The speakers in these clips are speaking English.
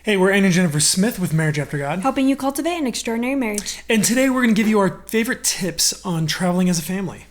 Hey, we're Ann and Jennifer Smith with Marriage After God. Helping you cultivate an extraordinary marriage. And today we're going to give you our favorite tips on traveling as a family.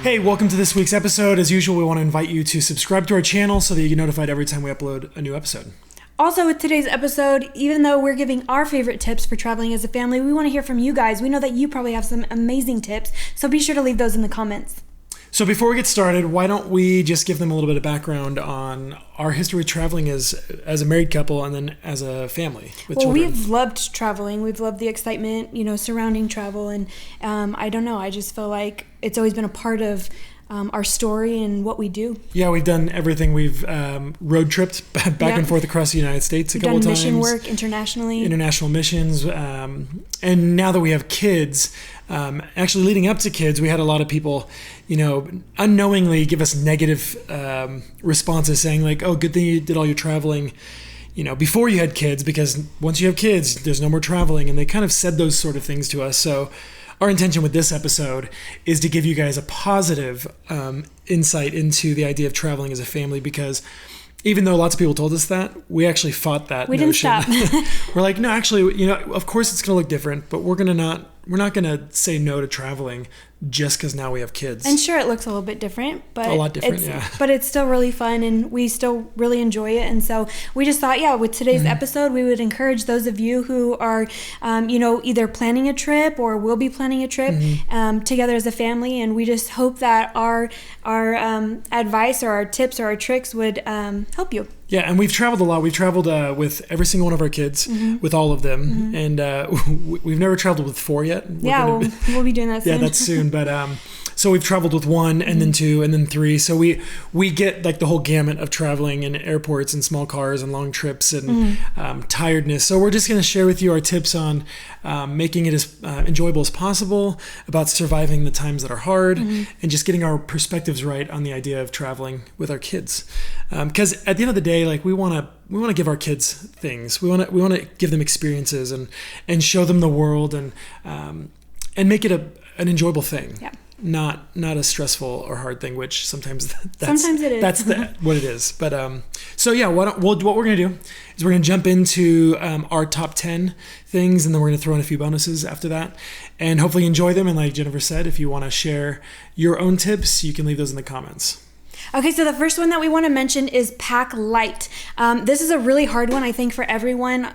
Hey, welcome to this week's episode. As usual, we want to invite you to subscribe to our channel so that you get notified every time we upload a new episode. Also, with today's episode, even though we're giving our favorite tips for traveling as a family, we want to hear from you guys. We know that you probably have some amazing tips, so be sure to leave those in the comments. So before we get started, why don't we just give them a little bit of background on our history with traveling as a married couple and then as a family with children. We've loved traveling. We've loved the excitement, surrounding travel. And I don't know, I just feel like it's always been a part of our story and what we do. Yeah, we've done everything. We've road tripped back and forth across the United States a couple times. Done mission work internationally. International missions. And now that we have kids, actually leading up to kids, we had a lot of people, unknowingly give us negative responses saying like, oh, good thing you did all your traveling, before you had kids, because once you have kids, there's no more traveling. And they kind of said those sort of things to us. So our intention with this episode is to give you guys a positive insight into the idea of traveling as a family, because even though lots of people told us that, we actually fought that notion. Didn't stop. We're like, no, actually, of course it's going to look different, but we're not going to say no to traveling just because now we have kids. And sure, it looks a little bit different, but a lot different, yeah. But it's still really fun, and we still really enjoy it. And so we just thought, with today's episode, we would encourage those of you who are, either planning a trip or will be planning a trip together as a family. And we just hope that our advice or our tips or our tricks would help you. Yeah, and we've traveled a lot. We've traveled with every single one of our kids, with all of them, and we've never traveled with 4 yet. We'll be doing that soon. Yeah, that's soon. But so we've traveled with 1, and then 2, and then 3. So we get like the whole gamut of traveling in airports and small cars and long trips and tiredness. So we're just going to share with you our tips on making it as enjoyable as possible, about surviving the times that are hard, and just getting our perspectives right on the idea of traveling with our kids. Because at the end of the day, like we want to give our kids things. We want to give them experiences and show them the world and make it an enjoyable thing. Yeah. Not a stressful or hard thing, which sometimes it is. That's what it is. But what we're gonna do is we're gonna jump into our top 10 things, and then we're gonna throw in a few bonuses after that, and hopefully enjoy them. And like Jennifer said, if you want to share your own tips, you can leave those in the comments. Okay, so the first one that we want to mention is pack light. This is a really hard one, I think, for everyone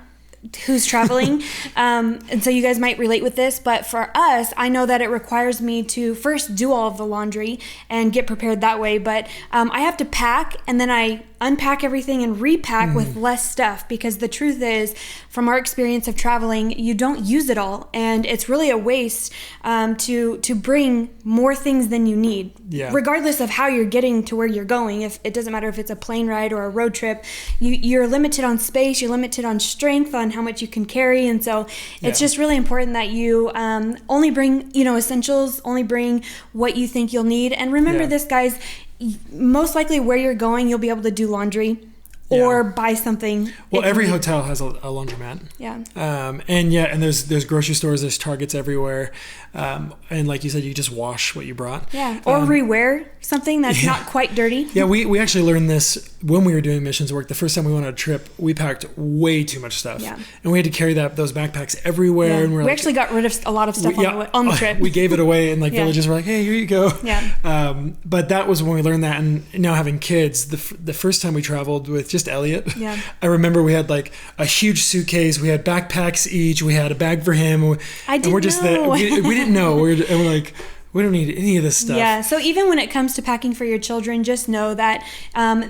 who's traveling. And so you guys might relate with this, but for us, I know that it requires me to first do all of the laundry and get prepared that way. But I have to pack, and then I unpack everything and repack with less stuff, because the truth is, from our experience of traveling, you don't use it all, and it's really a waste to bring more things than you need. Yeah. Regardless of how you're getting to where you're going. If it doesn't matter if it's a plane ride or a road trip, you're limited on space, you're limited on strength, on how much you can carry. And so it's just really important that you only bring essentials, only bring what you think you'll need. And remember this, guys, most likely where you're going, you'll be able to do laundry or buy something. Well, every hotel has a laundromat. Yeah. And there's grocery stores, there's Targets everywhere. And like you said, you just wash what you brought. Yeah. Or rewear something that's not quite dirty. Yeah, we actually learned this when we were doing missions work. The first time we went on a trip, we packed way too much stuff. Yeah. And we had to carry those backpacks everywhere. Yeah. And we actually got rid of a lot of stuff on the trip. We gave it away, and villages were like, hey, here you go. Yeah. But that was when we learned that. And now having kids, the first time we traveled with just Elliot, I remember we had like a huge suitcase. We had backpacks each. We had a bag for him. We didn't know. We're like, we don't need any of this stuff. Yeah. So even when it comes to packing for your children, just know that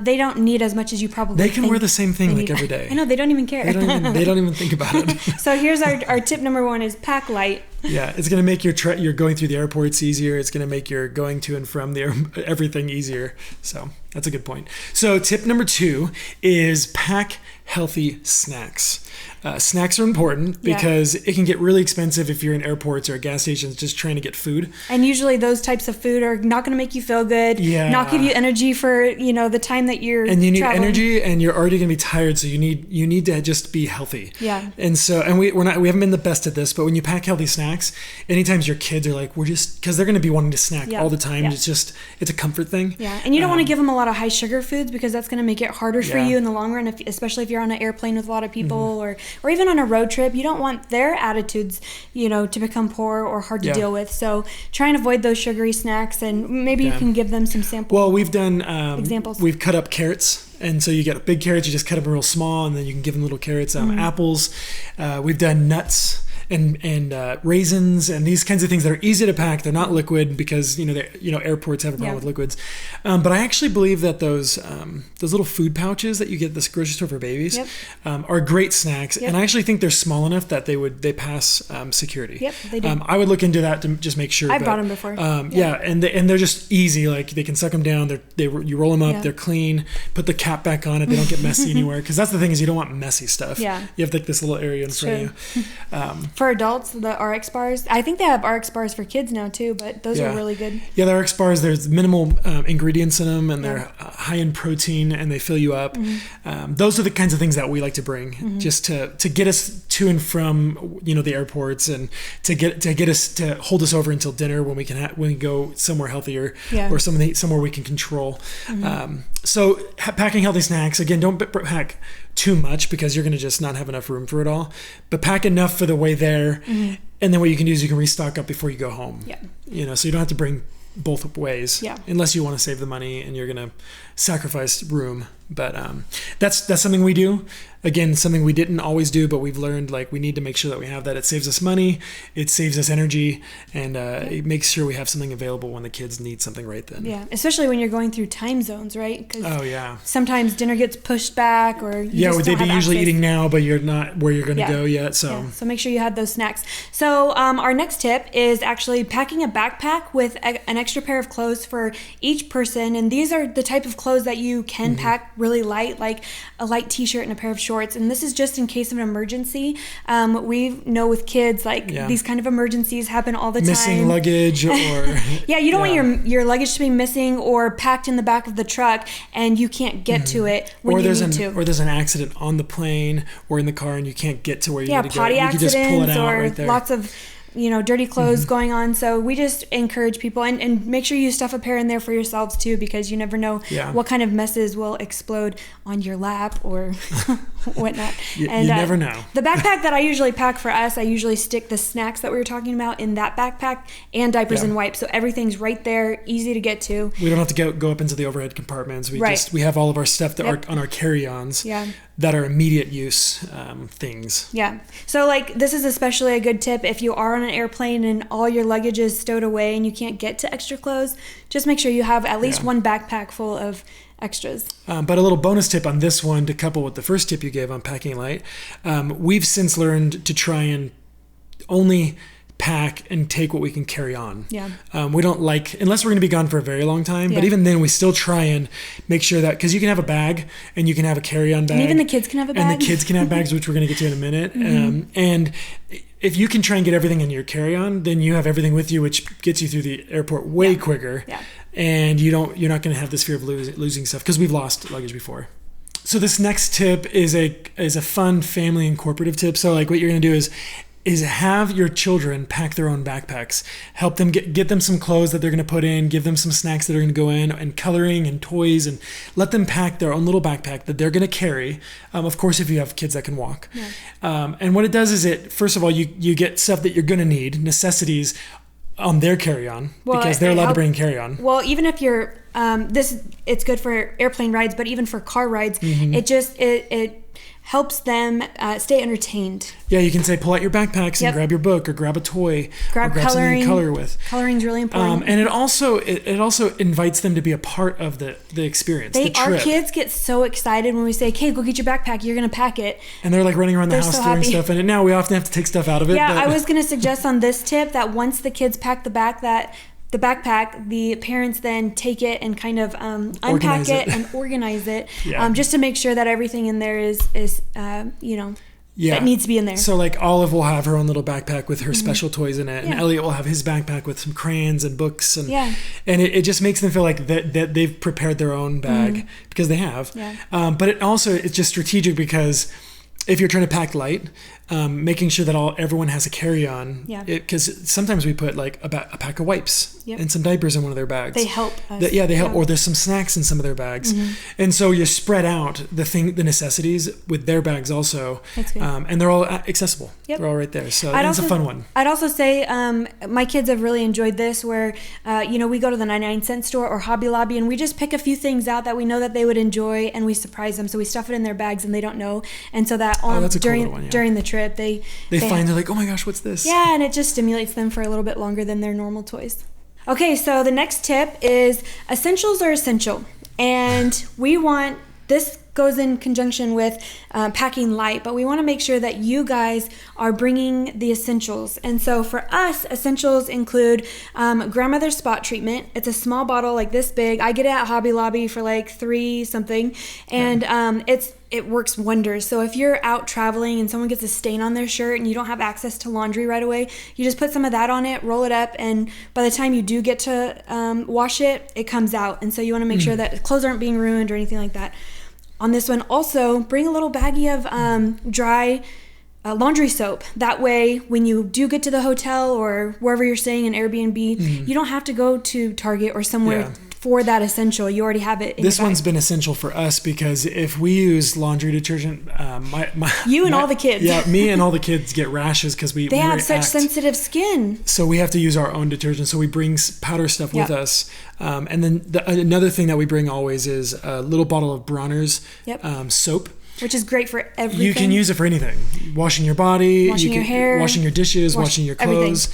they don't need as much as you probably think. They can wear the same thing like every day. I know, they don't even care. They don't even think about it. So here's our tip number 1 is pack light. Yeah, it's going to make your going through the airports easier. It's going to make your going to and from everything easier. So that's a good point. So tip number 2 is pack healthy snacks. Snacks are important because it can get really expensive if you're in airports or gas stations just trying to get food. And usually those types of food are not going to make you feel good, not give you energy for, the time that you're And you need traveling. energy, and you're already going to be tired, so you need to just be healthy. Yeah. And so, and we haven't been the best at this, but when you pack healthy snacks, snacks. Anytime your kids are like, because they're going to be wanting to snack all the time. Yeah. It's a comfort thing. Yeah, and you don't want to give them a lot of high sugar foods because that's going to make it harder for Yeah. you in the long run, especially if you're on an airplane with a lot of people or even on a road trip. You don't want their attitudes, to become poor or hard to Yeah. deal with. So try and avoid those sugary snacks, and maybe you can give them some samples. Well, we've done examples. We've cut up carrots. And so you get big carrots, you just cut them real small, and then you can give them little carrots. Apples. We've done nuts and raisins and these kinds of things that are easy to pack. They're not liquid because airports have a problem with liquids. But I actually believe that those little food pouches that you get at the grocery store for babies are great snacks. And I actually think they're small enough that they pass security. Yep, they do. I would look into that to just make sure. I've brought them before. And they're just easy. Like they can suck them down. You roll them up. Yeah. They're clean. Put the cap back on it. They don't get messy anywhere. Because that's the thing is you don't want messy stuff. Yeah. You have like this little area in front of you. For adults, the RX bars. I think they have RX bars for kids now too, but those are really good. Yeah, the RX bars, there's minimal ingredients in them, and they're high in protein, and they fill you up. Those are the kinds of things that we like to bring, just to get us to and from the airports, and to get us to hold us over until dinner when we when we go somewhere healthier or somewhere we can control. So packing healthy snacks, again, don't pack too much because you're going to just not have enough room for it all, but pack enough for the way there. And then what you can do is you can restock up before you go home. So you don't have to bring both ways, unless you want to save the money and you're going to sacrifice room. But that's something we do. Again, something we didn't always do, but we've learned we need to make sure that we have that. It saves us money, it saves us energy, and it makes sure we have something available when the kids need something right then. Yeah, especially when you're going through time zones, right? Cause sometimes dinner gets pushed back, or they'd be usually eating now, but you're not where you're going to go yet. So make sure you have those snacks. So our next tip is actually packing a backpack with an extra pair of clothes for each person, and these are the type of clothes that you can pack really light, like a light t-shirt and a pair of shorts. And this is just in case of an emergency. We know with kids, these kind of emergencies happen all the time. Missing luggage, or you don't want your luggage to be missing or packed in the back of the truck, and you can't get to it when you need to. Or there's an accident on the plane or in the car, and you can't get to where you need to go. Potty You can just pull it accidents out or right there. lots of dirty clothes going on. So we just encourage people, and make sure you stuff a pair in there for yourselves too, because you never know what kind of messes will explode on your lap or whatnot. You never know. The backpack that I usually pack for us, I usually stick the snacks that we were talking about in that backpack and diapers and wipes. So everything's right there, easy to get to. We don't have to go up into the overhead compartments. We have all of our stuff that are on our carry-ons that are immediate use things. Yeah. So this is especially a good tip if you are on an airplane and all your luggage is stowed away and you can't get to extra clothes. Just make sure you have at least one backpack full of extras. But a little bonus tip on this one to couple with the first tip you gave on packing light. We've since learned to try and only pack and take what we can carry on. We don't unless we're going to be gone for a very long time, but even then we still try and make sure that, because you can have a bag and you can have a carry-on bag. And even the kids can have a bag. And the kids can have bags, which we're going to get to in a minute. And if you can try and get everything in your carry-on, then you have everything with you, which gets you through the airport way quicker. And you're not going to have this fear of losing stuff, because we've lost luggage before. So this next tip is a fun family and corporative tip. So what you're going to do is have your children pack their own backpacks. Help them get them some clothes that they're going to put in, give them some snacks that are going to go in, and coloring and toys, and let them pack their own little backpack that they're going to carry. Of course, if you have kids that can walk. And what it does is first of all, you get stuff that you're going to need, necessities, on their carry-on, because they're allowed to bring carry-on. Well, even if you're it's good for airplane rides, but even for car rides, it helps them stay entertained. Yeah, you can say, pull out your backpacks and grab your book, or grab a toy, grab or grab coloring, something to color with. Coloring's really important. And it also invites them to be a part of the experience, the trip. Our kids get so excited when we say, "Okay, go get your backpack. You're going to pack it." And they're running around the house throwing stuff in it. Now we often have to take stuff out of it. Yeah, I was going to suggest on this tip that once the kids pack the backpack, the parents then take it and kind of unpack it and organize it, just to make sure that everything in there is that needs to be in there. So Olive will have her own little backpack with her special toys in it, and Elliot will have his backpack with some crayons and books, and it just makes them feel like that they've prepared their own bag, because they have. But it's just strategic, because if you're trying to pack light, making sure that everyone has a carry-on. Yeah. Because sometimes we put like a pack of wipes and some diapers in one of their bags. They help us. They help. Or there's some snacks in some of their bags. And so you spread out the necessities with their bags also. That's good. And they're all accessible. Yep. They're all right there. So it's a fun one. I'd also say my kids have really enjoyed this where, we go to the 99-cent store or Hobby Lobby and we just pick a few things out that we know that they would enjoy and we surprise them. So we stuff it in their bags and they don't know. And so that during the trip, they're like, oh my gosh, what's this? Yeah, and it just stimulates them for a little bit longer than their normal toys. Okay, so the next tip is essentials are essential. And this goes in conjunction with packing light, but we want to make sure that you guys are bringing the essentials. And so for us, essentials include grandmother's spot treatment. It's a small bottle like this big. I get it at Hobby Lobby for like $3 something, and it works wonders. So if you're out traveling and someone gets a stain on their shirt and you don't have access to laundry right away, you just put some of that on it, roll it up, and by the time you do get to wash it, it comes out. And so you want to make sure that clothes aren't being ruined or anything like that. On this one, also bring a little baggie of dry laundry soap. That way, when you do get to the hotel or wherever you're staying in Airbnb, you don't have to go to Target or somewhere for that essential. You already have it in This your bag. one's been essential for us because if we use laundry detergent, all the kids. Yeah, me and all the kids get rashes because we have react. such sensitive skin. So we have to use our own detergent. So we bring powder stuff with us. And then another thing that we bring always is a little bottle of Bronner's soap. Which is great for everything. You can use it for anything. Washing your body, your hair, washing your dishes, washing your clothes.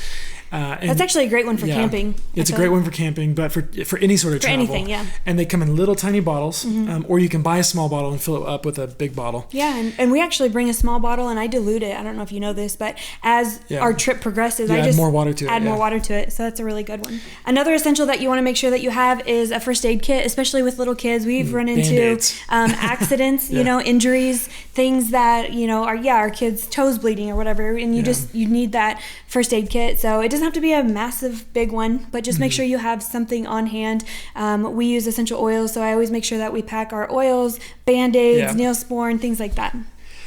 That's actually a great one for camping. It's a great one for camping, but for any sort of travel. Anything, yeah. And they come in little tiny bottles, or you can buy a small bottle and fill it up with a big bottle. Yeah, and we actually bring a small bottle and I dilute it. I don't know if you know this, but as our trip progresses, I just add more water to it. More water to it. So that's a really good one. Another essential that you want to make sure that you have is a first aid kit, especially with little kids. We've run into accidents, injuries, things that, our kids' toes bleeding or whatever, and you need that first aid kit. So it doesn't have to be a massive big one, but just make sure you have something on hand. We use essential oils, so I always make sure that we pack our oils, Band-Aids, Neosporin, things like that.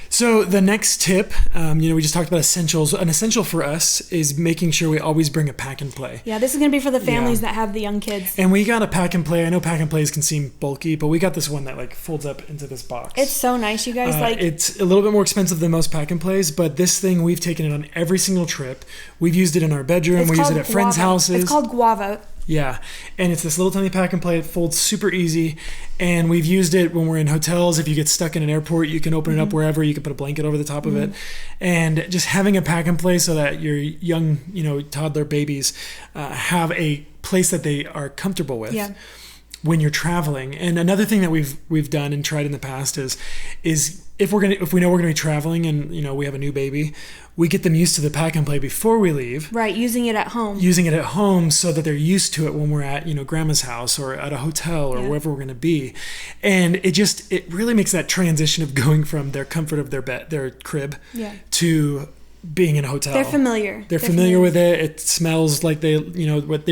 So the next tip, we just talked about essentials. An essential for us is making sure we always bring a pack and play. Yeah, this is going to be for the families that have the young kids. And we got a pack and play. I know pack and plays can seem bulky, but we got this one that like folds up into this box. It's so nice, you guys. It's a little bit more expensive than most pack and plays, but this thing, we've taken it on every single trip. We've used it in our bedroom. We use it at friends' houses. It's called Guava. Yeah, and it's this little tiny pack and play. It folds super easy, and we've used it when we're in hotels. If you get stuck in an airport, you can open it up wherever. You can put a blanket over the top of it, and just having a pack and play so that your young, toddler babies have a place that they are comfortable with. Yeah. When you're traveling. And another thing that we've done and tried in the past is if we know we're gonna be traveling and we have a new baby, we get them used to the pack and play before we leave. Right, using it at home so that they're used to it when we're at grandma's house or at a hotel or wherever we're gonna be. And it really makes that transition of going from their comfort of their crib to being in a hotel. They're familiar. They're familiar with it. It smells like they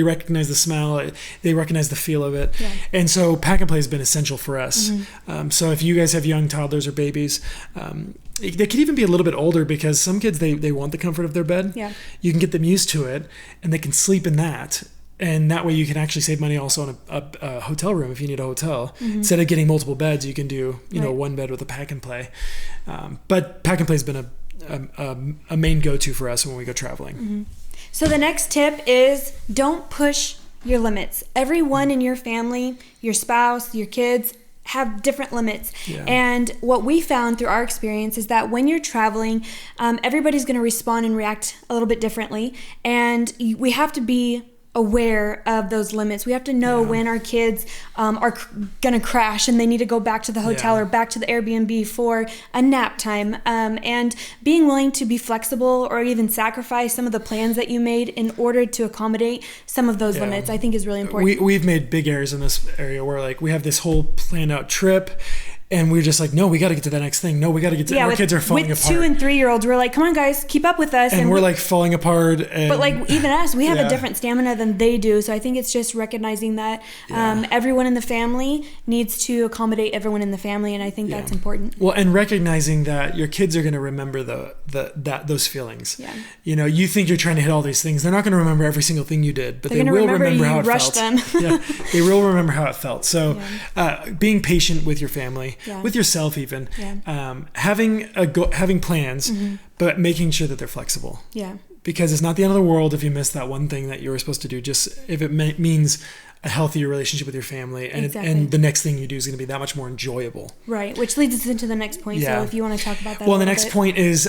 recognize the smell. They recognize the feel of it. Yeah. And so pack and play has been essential for us. So if you guys have young toddlers or babies, they could even be a little bit older because some kids, they want the comfort of their bed. Yeah. You can get them used to it and they can sleep in that. And that way you can actually save money also on a hotel room if you need a hotel. Instead of getting multiple beds, you can do one bed with a pack and play. But pack and play has been a main go-to for us when we go traveling. So the next tip is don't push your limits. Everyone in your family, your spouse, your kids have different limits. Yeah. And what we found through our experience is that when you're traveling, everybody's going to respond and react a little bit differently. And we have to be aware of those limits. We have to know when our kids are going to crash and they need to go back to the hotel or back to the Airbnb for a nap time. And being willing to be flexible or even sacrifice some of the plans that you made in order to accommodate some of those limits, I think is really important. We've made big errors in this area where we have this whole planned out trip And we're just like, no, we got to get to the next thing. No, we got to get to, our kids are falling apart. With 2 and 3 year olds, we're like, come on guys, keep up with us. And we're like falling apart. But like even us, we have a different stamina than they do. So I think it's just recognizing that everyone in the family needs to accommodate everyone in the family. And I think that's important. Well, and recognizing that your kids are going to remember those feelings. Yeah. You know, you think you're trying to hit all these things. They're not going to remember every single thing you did, but they will remember how it felt. They will remember how it felt. So being patient with your family, with yourself even, having plans, but making sure that they're flexible. Yeah. Because it's not the end of the world if you miss that one thing that you were supposed to do, just if it means a healthier relationship with your family, and and the next thing you do is going to be that much more enjoyable. Right, which leads us into the next point. So if you want to talk about that. Well, the next point is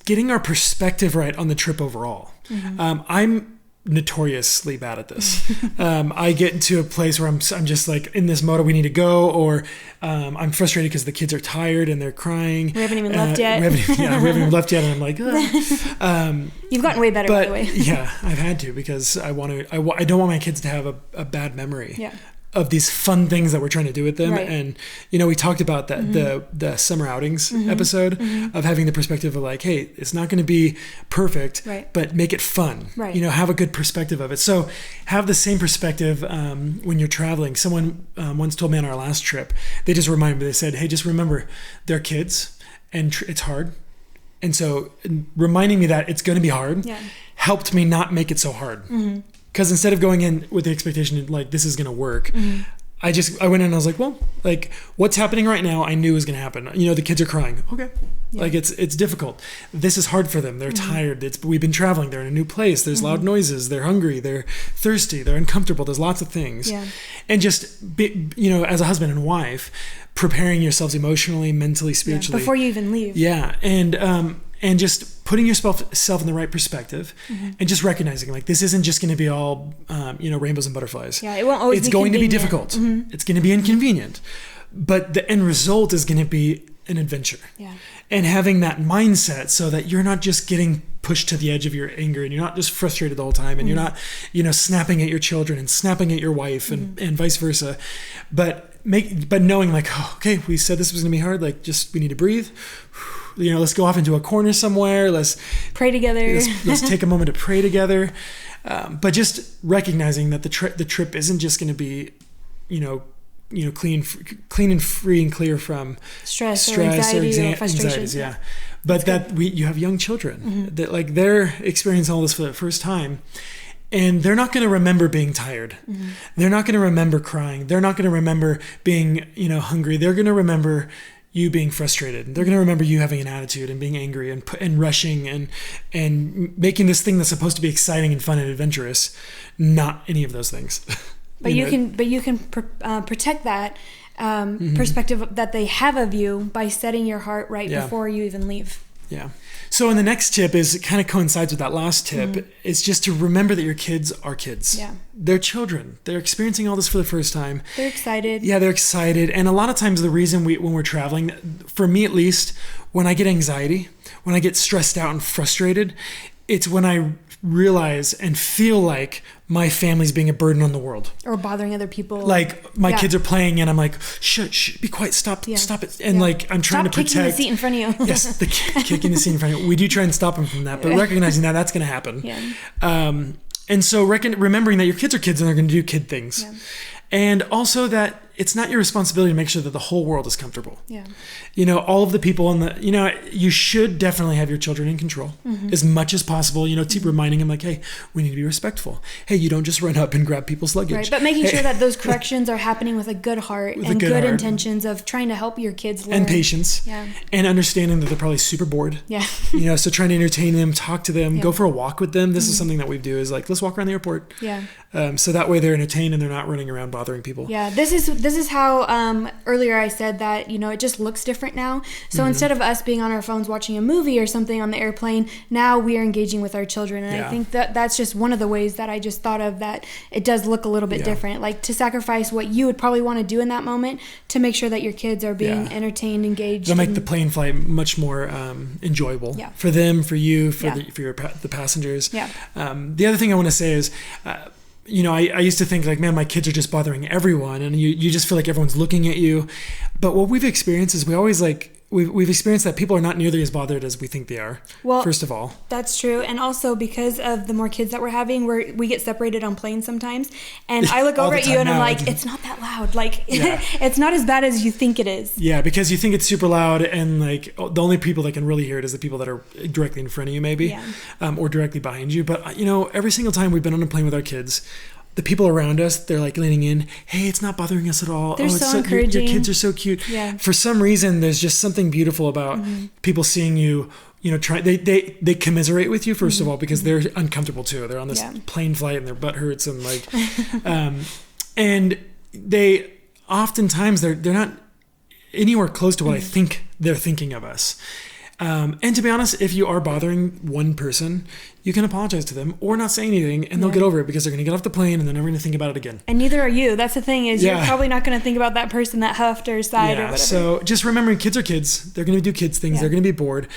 getting our perspective right on the trip overall. I'm notoriously bad at this. I get into a place where I'm just like in this mode of we need to go, or I'm frustrated because the kids are tired and they're crying. We haven't even left yet. We haven't even left yet, and I'm like, you've gotten way better, by the way. Yeah, I've had to, because I don't want my kids to have a bad memory of these fun things that we're trying to do with them. Right. And we talked about that the summer outings episode of having the perspective of like, hey, it's not going to be perfect, but make it fun. Right. Have a good perspective of it. So have the same perspective when you're traveling. Someone once told me on our last trip, they just reminded me, they said, hey, just remember they're kids and it's hard. And so reminding me that it's going to be hard helped me not make it so hard. Because instead of going in with the expectation of like, this is going to work, I went in and I was like, well, like what's happening right now, I knew was going to happen. The kids are crying. Okay. Yeah. Like it's difficult. This is hard for them. They're tired. We've been traveling. They're in a new place. There's loud noises. They're hungry. They're thirsty. They're uncomfortable. There's lots of things. Yeah. And just be, as a husband and wife, preparing yourselves emotionally, mentally, spiritually. Before you even leave. Yeah. And just putting yourself in the right perspective, and just recognizing like this isn't just going to be all rainbows and butterflies. Yeah, it won't always it's be going convenient. to be difficult. It's going to be inconvenient, but the end result is going to be an adventure. Yeah. And having that mindset so that you're not just getting pushed to the edge of your anger, and you're not just frustrated the whole time, and you're not snapping at your children and snapping at your wife and vice versa, but knowing like, oh, okay, we said this was going to be hard. Like, just we need to breathe. Let's go off into a corner somewhere. Let's pray together. Let's take a moment to pray together. But just recognizing that the trip isn't just going to be, clean and free and clear from stress or anxiety or frustrations. Yeah. But you have young children that like they're experiencing all this for the first time. And they're not going to remember being tired. They're not going to remember crying. They're not going to remember being, hungry. They're going to remember you being frustrated. They're going to remember you having an attitude and being angry and rushing and making this thing that's supposed to be exciting and fun and adventurous, not any of those things. But you can protect that perspective that they have of you by setting your heart right before you even leave. Yeah. So in the next tip it kind of coincides with that last tip. It's just to remember that your kids are kids. Yeah. They're children. They're experiencing all this for the first time. They're excited. Yeah, they're excited. And a lot of times the reason when we're traveling, for me at least, when I get anxiety, when I get stressed out and frustrated, it's when I realize and feel like my family's being a burden on the world. Or bothering other people. Like my kids are playing and I'm like, shh, be quiet, stop it. And like I'm trying to protect. Stop kicking the seat in front of you. Yes, the kicking the seat in front of you. We do try and stop them from that, but recognizing that that's going to happen. Yeah. And so remembering that your kids are kids and they're going to do kid things. Yeah. And also that it's not your responsibility to make sure that the whole world is comfortable. Yeah. All of the people you should definitely have your children in control as much as possible. Keep reminding them like, hey, we need to be respectful. Hey, you don't just run up and grab people's luggage. Right. But making sure that those corrections are happening with a good heart and good intentions of trying to help your kids learn. And patience. Yeah. And understanding that they're probably super bored. Yeah. So trying to entertain them, talk to them, go for a walk with them. This is something that we do is like, let's walk around the airport. Yeah. So that way they're entertained and they're not running around bothering people. Yeah. This is how earlier I said that, it just looks different now. So instead of us being on our phones watching a movie or something on the airplane, now we are engaging with our children. And I think that's just one of the ways that I just thought of that it does look a little bit different. Like to sacrifice what you would probably want to do in that moment to make sure that your kids are being entertained, engaged. They'll make the plane flight much more enjoyable for them, for you, for the passengers. Yeah. The other thing I want to say is I used to think like, man, my kids are just bothering everyone, and you just feel like everyone's looking at you. But what we've experienced is we've experienced that people are not nearly as bothered as we think they are. Well, first of all, that's true, and also because of the more kids that we're having, we get separated on planes sometimes, and I look over at you and I'm like, it's not that loud. Like, it's not as bad as you think it is. Yeah, because you think it's super loud, and like the only people that can really hear it is the people that are directly in front of you, maybe, or directly behind you. But every single time we've been on a plane with our kids, the people around us, they're like leaning in. Hey, it's not bothering us at all. They're so encouraging. Your kids are so cute. Yeah. For some reason, there's just something beautiful about people seeing you. They commiserate with you first of all, because they're uncomfortable too. They're on this plane flight and their butt hurts and like, and they oftentimes they're not anywhere close to what I think they're thinking of us. And to be honest, if you are bothering one person, you can apologize to them or not say anything, and they'll get over it, because they're going to get off the plane and they're never going to think about it again. And neither are you. That's the thing, is you're probably not going to think about that person that huffed or sighed or whatever. So just remembering, kids are kids. They're going to do kids things. They're going to be bored.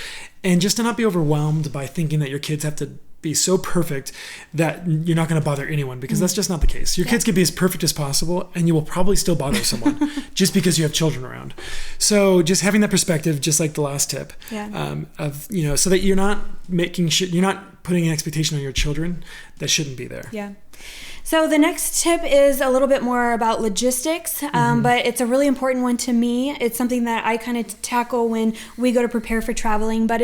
And just to not be overwhelmed by thinking that your kids have to be so perfect that you're not going to bother anyone, because that's just not the case. Your kids can be as perfect as possible, and you will probably still bother someone just because you have children around. So just having that perspective, just like the last tip, so that you're not you're not putting an expectation on your children that shouldn't be there. Yeah. So the next tip is a little bit more about logistics, but it's a really important one to me. It's something that I kind of tackle when we go to prepare for traveling, but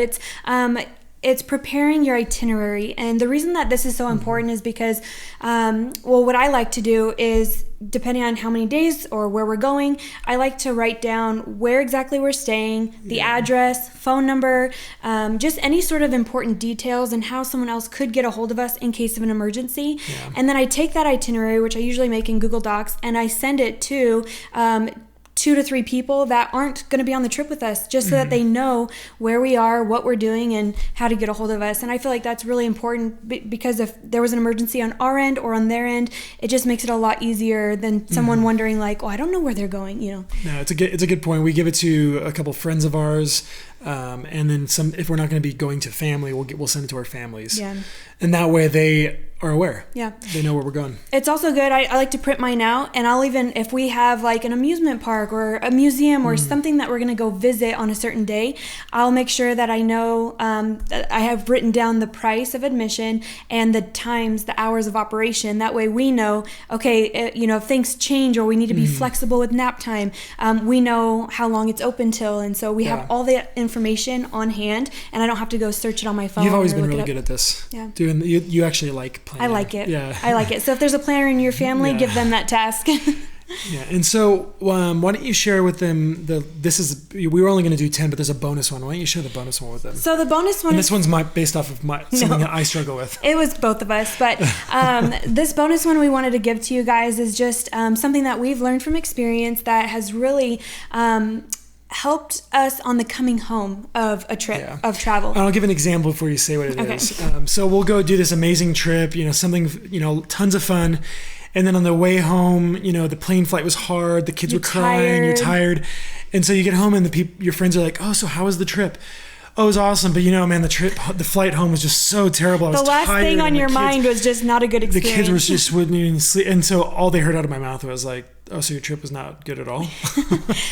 it's preparing your itinerary. And the reason that this is so important is because, what I like to do is, depending on how many days or where we're going, I like to write down where exactly we're staying, the address, phone number, just any sort of important details, and how someone else could get a hold of us in case of an emergency. Yeah. And then I take that itinerary, which I usually make in Google Docs, and I send it to 2 to 3 people that aren't going to be on the trip with us, just so that they know where we are, what we're doing, and how to get a hold of us. And I feel like that's really important, because if there was an emergency on our end or on their end, it just makes it a lot easier than someone wondering like, I don't know where they're going, No, it's a good point. We give it to a couple friends of ours, and then some. If we're not going to be going to family, we'll send it to our families. Yeah. And that way they are aware. Yeah. They know where we're going. It's also good. I like to print mine out, and I'll even, if we have like an amusement park or a museum or something that we're going to go visit on a certain day, I'll make sure that I know, that I have written down the price of admission and the times, the hours of operation. That way we know, okay, if things change or we need to be flexible with nap time, we know how long it's open till. And so we have all the information on hand, and I don't have to go search it on my phone. You've always been really good at this. Yeah. You actually like planning. I like it. Yeah. I like it. So if there's a planner in your family, give them that task. Yeah. And so why don't you share with them we were only going to do 10, but there's a bonus one. Why don't you share the bonus one with them? So the bonus one, and this one's based off of something that I struggle with. It was both of us, but this bonus one we wanted to give to you guys is just something that we've learned from experience that has really helped us on the coming home of a trip of travel. I'll give an example before you say what it is. So we'll go do this amazing trip, tons of fun. And then on the way home, the plane flight was hard. The kids were crying. You're tired. And so you get home and your friends are like, oh, so how was the trip? Oh, it was awesome. But the flight home was just so terrible. I was tired. The last thing on your mind was just not a good experience. The kids just wouldn't even sleep. And so all they heard out of my mouth was like, oh, so your trip was not good at all?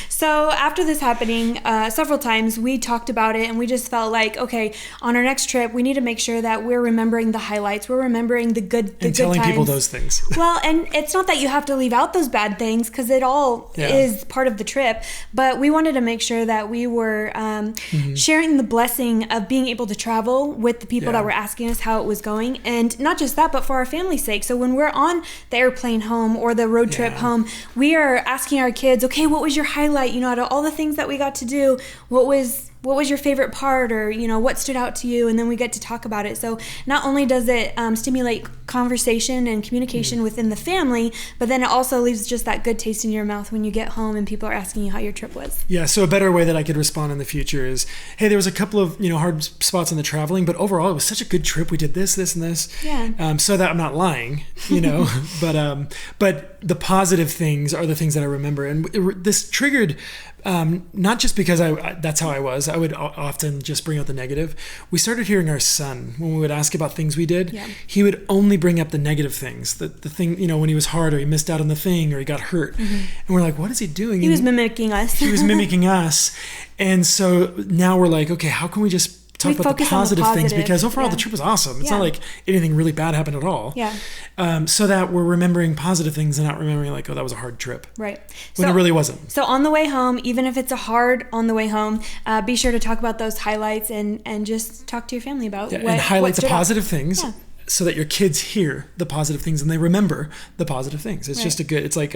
So after this happening several times, we talked about it, and we just felt like, okay, on our next trip, we need to make sure that we're remembering the highlights. We're remembering the good times. And telling people those things. Well, and it's not that you have to leave out those bad things, because it all is part of the trip. But we wanted to make sure that we were sharing the blessing of being able to travel with the people that were asking us how it was going. And not just that, but for our family's sake. So when we're on the airplane home or the road trip home, we are asking our kids, okay, what was your highlight? Out of all the things that we got to do, what was your favorite part, or what stood out to you? And then we get to talk about it. So not only does it stimulate conversation and communication within the family, but then it also leaves just that good taste in your mouth when you get home and people are asking you how your trip was. Yeah. So a better way that I could respond in the future is, hey, there was a couple of hard spots in the traveling, but overall it was such a good trip. We did this, and this. Yeah. So that I'm not lying, but the positive things are the things that I remember, and this triggered. Not just because that's how I was. I would often just bring out the negative. We started hearing our son, when we would ask about things we did, he would only bring up the negative things, the thing, when he was hard or he missed out on the thing or he got hurt. And we're like, what is he doing? He was mimicking us. He was mimicking us. And so now we're like, okay, how can we just talk about the positive things? Because overall the trip was awesome. It's not like anything really bad happened at all. So that we're remembering positive things and not remembering like, oh, that was a hard trip. Right. When it really wasn't. So on the way home, even if it's a hard on the way home, be sure to talk about those highlights and just talk to your family about and highlight the positive things. So that your kids hear the positive things and they remember the positive things. It's just it's like,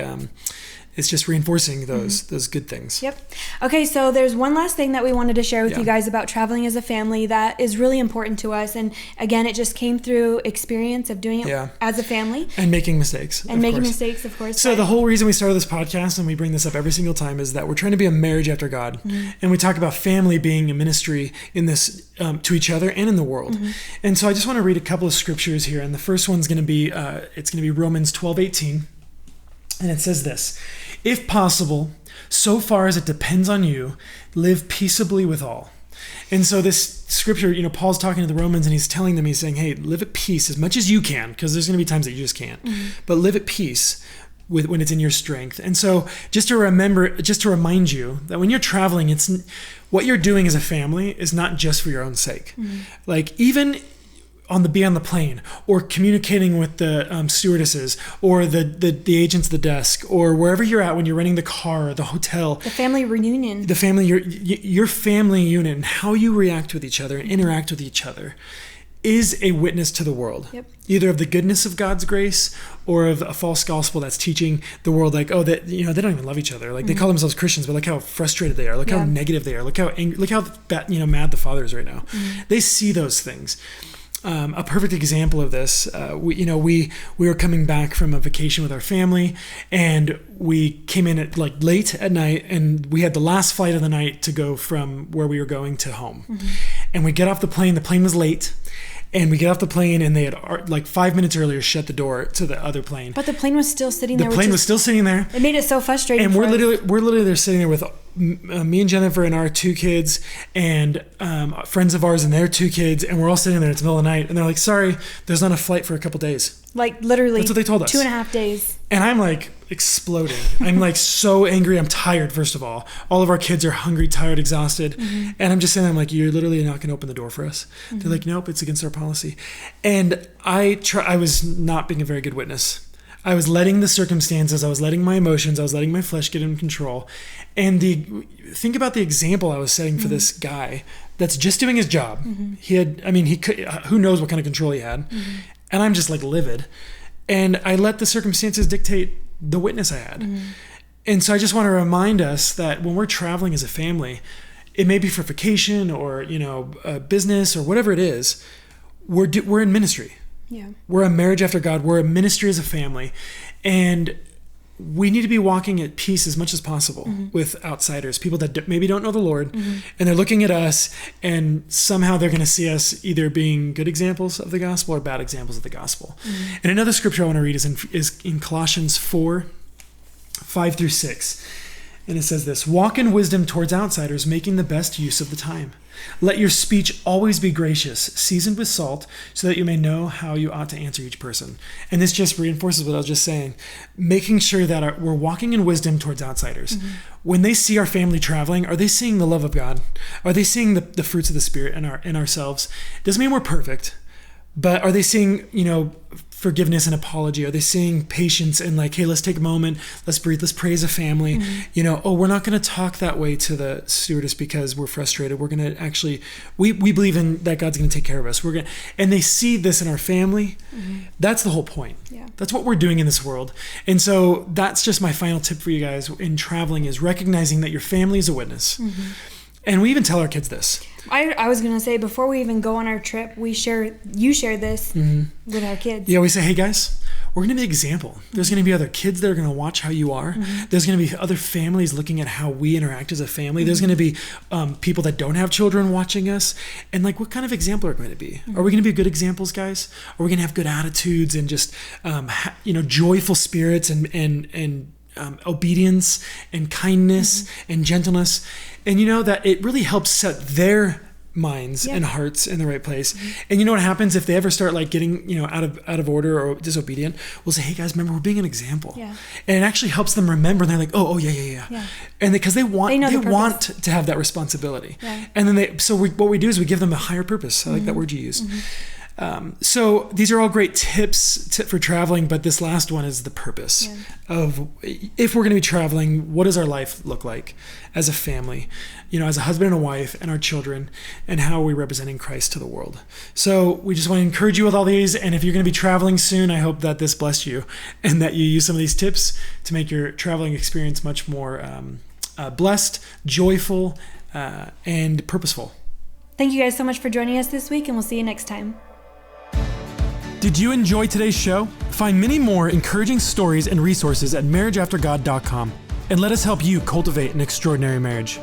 it's just reinforcing those good things. Yep. Okay, so there's one last thing that we wanted to share with you guys about traveling as a family that is really important to us. And again, it just came through experience of doing it as a family. And making mistakes. Of course. So the whole reason we started this podcast, and we bring this up every single time, is that we're trying to be a marriage after God. And we talk about family being a ministry in this to each other and in the world. And so I just want to read a couple of scriptures here. And the first one's going to be, it's going to be Romans 12:18. And it says this: if possible, so far as it depends on you, live peaceably with all. And so this scripture, Paul's talking to the Romans and he's telling them, he's saying, hey, live at peace as much as you can, because there's going to be times that you just can't, but live at peace when it's in your strength. And so just to remind you that when you're traveling, what you're doing as a family is not just for your own sake. Like even on the plane, or communicating with the stewardesses, or the agents at the desk, or wherever you're at when you're renting the car or the hotel. The family reunion. Your family unit, and how you react with each other and interact with each other is a witness to the world. Either of the goodness of God's grace or of a false gospel that's teaching the world like, oh, that they don't even love each other. Like they call themselves Christians, but look how frustrated they are. Look how negative they are. Look how angry, look how mad the Father is right now. They see those things. A perfect example of this, we were coming back from a vacation with our family, and we came in at late at night, and we had the last flight of the night to go from where we were going to home. And we get off the plane was late, and we get off the plane, and they had 5 minutes earlier shut the door to the other plane. But the plane was still sitting there. The plane was still sitting there. It made it so frustrating. And we're literally there sitting there with me and Jennifer and our 2 kids, and friends of ours and their 2 kids, and we're all sitting there. It's the middle of the night, and they're like, "Sorry, there's not a flight for a couple days." Literally, that's what they told us. 2.5 days. And I'm exploding. I'm so angry. I'm tired. First of all of our kids are hungry, tired, exhausted, and I'm just saying, you're literally not going to open the door for us. They're like, nope, it's against our policy. And I was not being a very good witness. I was letting the circumstances, I was letting my emotions, I was letting my flesh get in control. And think about the example I was setting for this guy that's just doing his job. He could, who knows what kind of control he had. And I'm just livid. And I let the circumstances dictate the witness I had. And so I just want to remind us that when we're traveling as a family, it may be for vacation or, a business or whatever it is, we're in ministry. We're a marriage after God. We're a ministry as a family. And we need to be walking at peace as much as possible with outsiders, people that maybe don't know the Lord, and they're looking at us, and somehow they're going to see us either being good examples of the gospel or bad examples of the gospel. And another scripture I want to read is in Colossians 4:5-6. And it says this: walk in wisdom towards outsiders, making the best use of the time. Let your speech always be gracious, seasoned with salt, so that you may know how you ought to answer each person. And this just reinforces what I was just saying. Making sure that we're walking in wisdom towards outsiders. When they see our family traveling, are they seeing the love of God? Are they seeing the fruits of the Spirit in ourselves? Doesn't mean we're perfect, but are they seeing, forgiveness and apology? Are they seeing patience and hey, let's take a moment, let's breathe, let's pray as a family? We're not going to talk that way to the stewardess because we're frustrated. We're going to actually, we believe in that God's going to take care of us. And they see this in our family. That's the whole point. That's what we're doing in this world. And so that's just my final tip for you guys in traveling, is recognizing that your family is a witness. And we even tell our kids this. I was going to say, before we even go on our trip, you share this with our kids. Yeah, we say, hey guys, we're going to be an example. There's going to be other kids that are going to watch how you are. There's going to be other families looking at how we interact as a family. There's going to be people that don't have children watching us. And what kind of example are we going to be? Are we going to be good examples, guys? Are we going to have good attitudes and just, joyful spirits and obedience and kindness and gentleness. And you know that it really helps set their minds and hearts in the right place. And you know what happens if they ever start like getting, out of order or disobedient? We'll say, hey guys, remember, we're being an example. And it actually helps them remember. And they're like, oh yeah. And because they want to have that responsibility. And then what we do is we give them a higher purpose. I like that word you used. So these are all great tips for traveling, but this last one is the purpose of, if we're going to be traveling, what does our life look like as a family, as a husband and a wife and our children, and how are we representing Christ to the world? So we just want to encourage you with all these. And if you're going to be traveling soon, I hope that this blessed you and that you use some of these tips to make your traveling experience much more blessed, joyful, and purposeful. Thank you guys so much for joining us this week, and we'll see you next time. Did you enjoy today's show? Find many more encouraging stories and resources at marriageaftergod.com, and let us help you cultivate an extraordinary marriage.